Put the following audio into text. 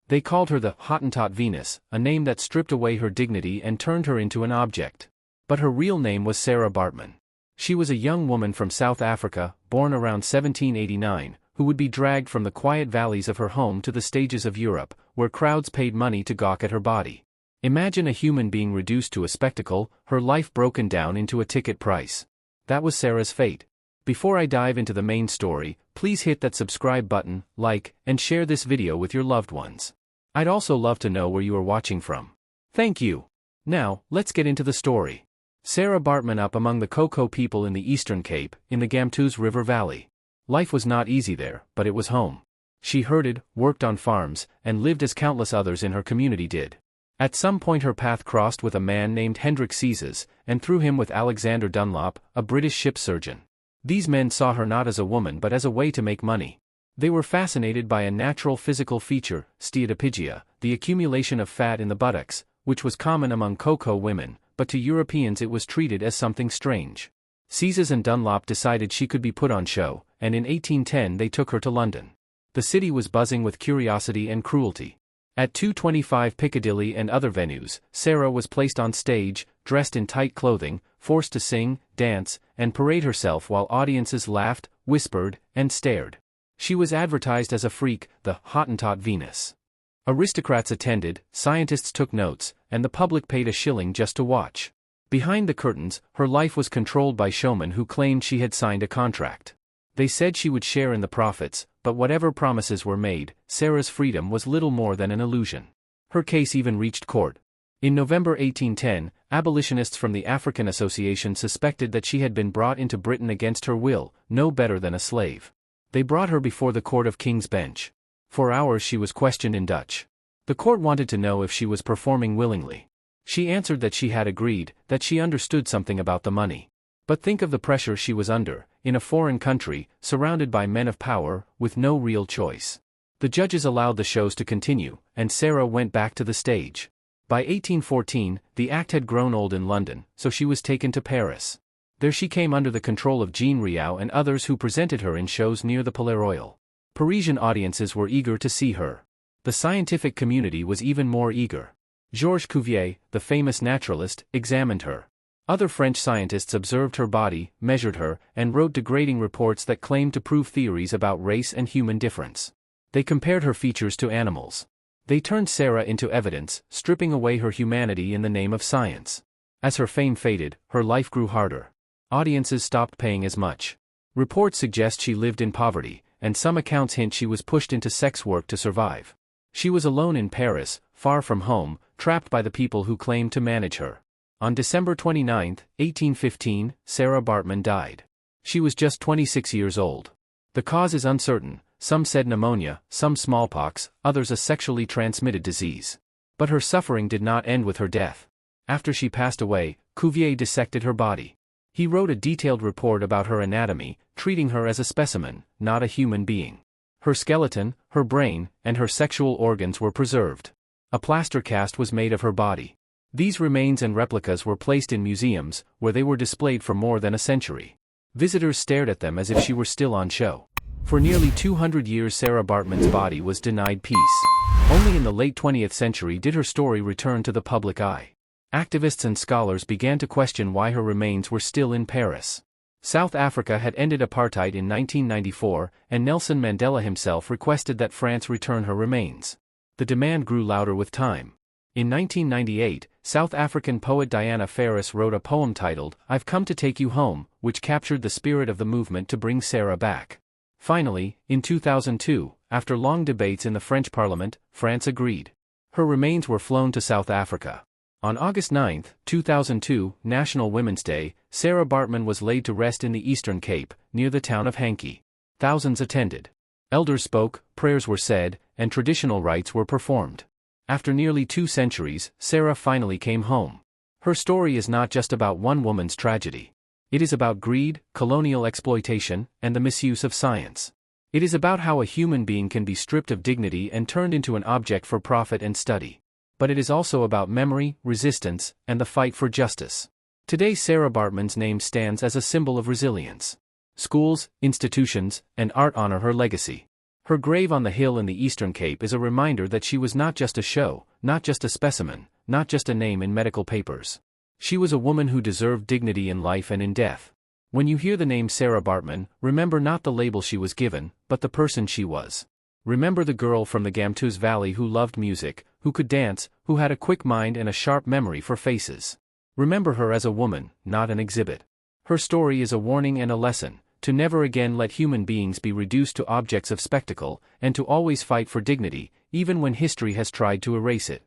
They called her the Hottentot Venus, a name that stripped away her dignity and turned her into an object. But her real name was Sarah Baartman. She was a young woman from South Africa, born around 1789, who would be dragged from the quiet valleys of her home to the stages of Europe, where crowds paid money to gawk at her body. Imagine a human being reduced to a spectacle, her life broken down into a ticket price. That was Sarah's fate. Before I dive into the main story, please hit that subscribe button, like, and share this video with your loved ones. I'd also love to know where you are watching from. Thank you. Now, let's get into the story. Sarah Baartman up among the Cocoa people in the Eastern Cape, in the Gamtoos River Valley. Life was not easy there, but it was home. She herded, worked on farms, and lived as countless others in her community did. At some point her path crossed with a man named Hendrik Sizes, and through him with Alexander Dunlop, a British ship surgeon. These men saw her not as a woman but as a way to make money. They were fascinated by a natural physical feature, steatopigia, the accumulation of fat in the buttocks, which was common among cocoa women, but to Europeans it was treated as something strange. Sizes and Dunlop decided she could be put on show, and in 1810 they took her to London. The city was buzzing with curiosity and cruelty. At 225 Piccadilly and other venues, Sarah was placed on stage, dressed in tight clothing, forced to sing, dance, and parade herself while audiences laughed, whispered, and stared. She was advertised as a freak, the Hottentot Venus. Aristocrats attended, scientists took notes, and the public paid a shilling just to watch. Behind the curtains, her life was controlled by showmen who claimed she had signed a contract. They said she would share in the profits, but whatever promises were made, Sarah's freedom was little more than an illusion. Her case even reached court. In November 1810, abolitionists from the African Association suspected that she had been brought into Britain against her will, no better than a slave. They brought her before the Court of King's Bench. For hours she was questioned in Dutch. The court wanted to know if she was performing willingly. She answered that she had agreed, that she understood something about the money. But think of the pressure she was under, in a foreign country, surrounded by men of power, with no real choice. The judges allowed the shows to continue, and Sarah went back to the stage. By 1814, the act had grown old in London, so she was taken to Paris. There she came under the control of Jean Riou and others who presented her in shows near the Palais Royal. Parisian audiences were eager to see her. The scientific community was even more eager. Georges Cuvier, the famous naturalist, examined her. Other French scientists observed her body, measured her, and wrote degrading reports that claimed to prove theories about race and human difference. They compared her features to animals. They turned Sarah into evidence, stripping away her humanity in the name of science. As her fame faded, her life grew harder. Audiences stopped paying as much. Reports suggest she lived in poverty, and some accounts hint she was pushed into sex work to survive. She was alone in Paris, far from home, trapped by the people who claimed to manage her. On December 29, 1815, Sarah Baartman died. She was just 26 years old. The cause is uncertain. Some said pneumonia, some smallpox, others a sexually transmitted disease. But her suffering did not end with her death. After she passed away, Cuvier dissected her body. He wrote a detailed report about her anatomy, treating her as a specimen, not a human being. Her skeleton, her brain, and her sexual organs were preserved. A plaster cast was made of her body. These remains and replicas were placed in museums, where they were displayed for more than a century. Visitors stared at them as if she were still on show. For nearly 200 years Sarah Baartman's body was denied peace. Only in the late 20th century did her story return to the public eye. Activists and scholars began to question why her remains were still in Paris. South Africa had ended apartheid in 1994, and Nelson Mandela himself requested that France return her remains. The demand grew louder with time. In 1998, South African poet Diana Ferris wrote a poem titled, "I've Come to Take You Home," which captured the spirit of the movement to bring Sarah back. Finally, in 2002, after long debates in the French Parliament, France agreed. Her remains were flown to South Africa. On August 9, 2002, National Women's Day, Sarah Baartman was laid to rest in the Eastern Cape, near the town of Hankie. Thousands attended. Elders spoke, prayers were said, and traditional rites were performed. After nearly 2 centuries, Sarah finally came home. Her story is not just about one woman's tragedy. It is about greed, colonial exploitation, and the misuse of science. It is about how a human being can be stripped of dignity and turned into an object for profit and study. But it is also about memory, resistance, and the fight for justice. Today Sarah Baartman's name stands as a symbol of resilience. Schools, institutions, and art honor her legacy. Her grave on the hill in the Eastern Cape is a reminder that she was not just a show, not just a specimen, not just a name in medical papers. She was a woman who deserved dignity in life and in death. When you hear the name Sarah Baartman, remember not the label she was given, but the person she was. Remember the girl from the Gamtoos Valley who loved music, who could dance, who had a quick mind and a sharp memory for faces. Remember her as a woman, not an exhibit. Her story is a warning and a lesson, to never again let human beings be reduced to objects of spectacle, and to always fight for dignity, even when history has tried to erase it.